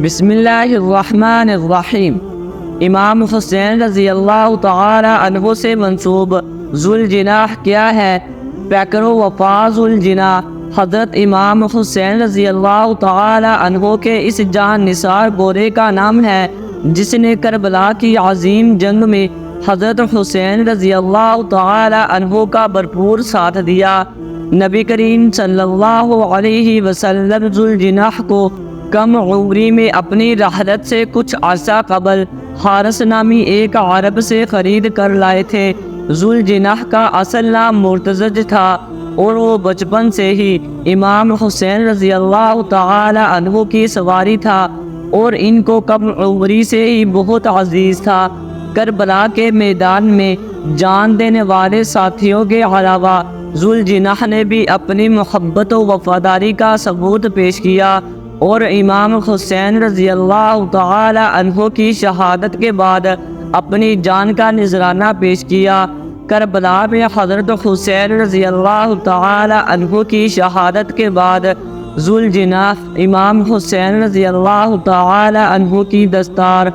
بسم اللہ الرحمن الرحیم۔ امام حسین رضی اللہ تعالی عنہ سے منسوب ذوالجناح کیا ہے؟ پیکر و وفا ذوالجناح حضرت امام حسین رضی اللہ تعالی عنہ کے اس جان نثار گورے کا نام ہے جس نے کربلا کی عظیم جنگ میں حضرت حسین رضی اللہ تعالی عنہ کا بھرپور ساتھ دیا۔ نبی کریم صلی اللہ علیہ وسلم ذوالجناح کو کم عمری میں اپنی رحلت سے کچھ عرصہ قبل حارث نامی ایک عرب سے خرید کر لائے تھے۔ ذوالجناح کا اصل نام مرتضج تھا اور وہ بچپن سے ہی امام حسین رضی اللہ تعالی عنہ کی سواری تھا اور ان کو کم عمری سے ہی بہت عزیز تھا۔ کربلا کے میدان میں جان دینے والے ساتھیوں کے علاوہ ذوالجناح نے بھی اپنی محبت و وفاداری کا ثبوت پیش کیا اور امام حسین رضی اللہ تعالی عنہ کی شہادت کے بعد اپنی جان کا نذرانہ پیش کیا۔ کربلا میں حضرت حسین رضی اللہ تعالی عنہ کی شہادت کے بعد ذوالجناح امام حسین رضی اللہ تعالی عنہ کی دستار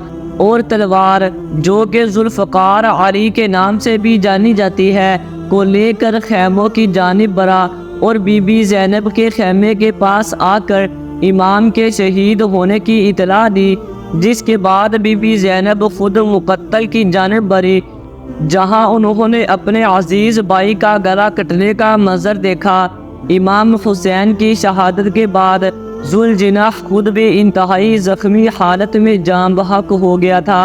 اور تلوار جو کہ ذوالفقار علی کے نام سے بھی جانی جاتی ہے کو لے کر خیموں کی جانب بڑھا اور بی بی زینب کے خیمے کے پاس آ کر امام کے شہید ہونے کی اطلاع دی، جس کے بعد بی بی زینب خود مقتل کی جانب بڑھی جہاں انہوں نے اپنے عزیز بھائی کا گلا کٹنے کا منظر دیکھا۔ امام حسین کی شہادت کے بعد ذوالجناح خود بھی انتہائی زخمی حالت میں جاں بحق ہو گیا تھا۔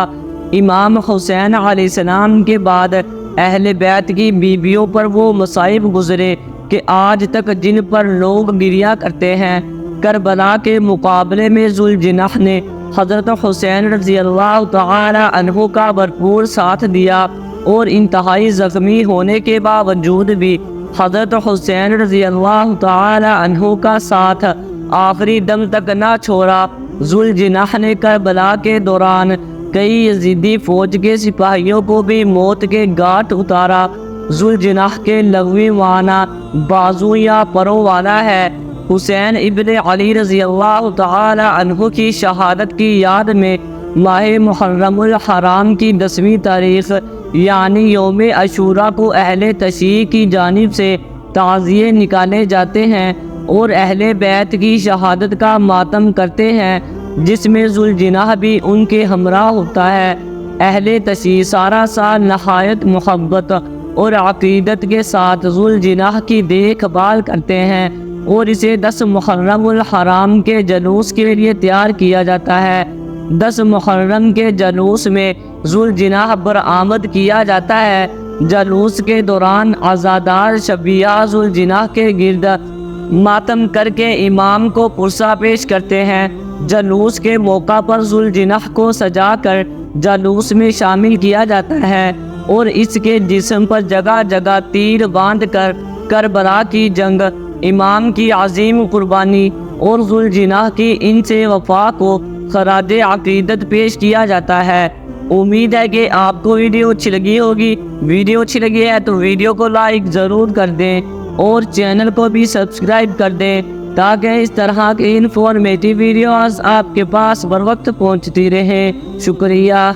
امام حسین علیہ السلام کے بعد اہل بیت کی بیویوں پر وہ مصائب گزرے کہ آج تک جن پر لوگ گریہ کرتے ہیں۔ کربلا کے مقابلے میں ذوالجناح نے حضرت حسین رضی اللہ تعالی عنہ کا بھرپور ساتھ دیا اور انتہائی زخمی ہونے کے باوجود بھی حضرت حسین رضی اللہ تعالی عنہ کا ساتھ آخری دم تک نہ چھوڑا۔ ذوالجناح نے کربلا کے دوران کئی یزیدی فوج کے سپاہیوں کو بھی موت کے گھاٹ اتارا۔ ذوالجناح کے لغوی معنی بازو یا پروں والا ہے۔ حسین ابن علی رضی اللہ تعالی عنہ کی شہادت کی یاد میں ماہ محرم الحرام کی 10ویں تاریخ یعنی یوم عاشوراء کو اہل تشیع کی جانب سے تعزیے نکالے جاتے ہیں اور اہل بیت کی شہادت کا ماتم کرتے ہیں جس میں ذوالجناح بھی ان کے ہمراہ ہوتا ہے۔ اہل تشیع سارا سال نہایت محبت اور عقیدت کے ساتھ ذوالجناح کی دیکھ بھال کرتے ہیں اور اسے 10 محرم الحرام کے جلوس کے لیے تیار کیا جاتا ہے۔ 10 محرم کے جلوس میں ذوالجناح برآمد کیا جاتا ہے۔ جلوس کے دوران عزادار شبیہ ذوالجناح کے گرد ماتم کر کے امام کو پرسہ پیش کرتے ہیں۔ جلوس کے موقع پر ذوالجناح کو سجا کر جلوس میں شامل کیا جاتا ہے اور اس کے جسم پر جگہ جگہ تیر باندھ کر کربلا کی جنگ، امام کی عظیم قربانی اور ذوالجناح کی ان سے وفا کو خراج عقیدت پیش کیا جاتا ہے۔ امید ہے کہ آپ کو ویڈیو اچھی لگی ہوگی۔ ویڈیو اچھی لگی ہے تو ویڈیو کو لائک ضرور کر دیں اور چینل کو بھی سبسکرائب کر دیں تاکہ اس طرح کی انفارمیٹیو ویڈیوز آپ کے پاس بر وقت پہنچتی رہیں۔ شکریہ۔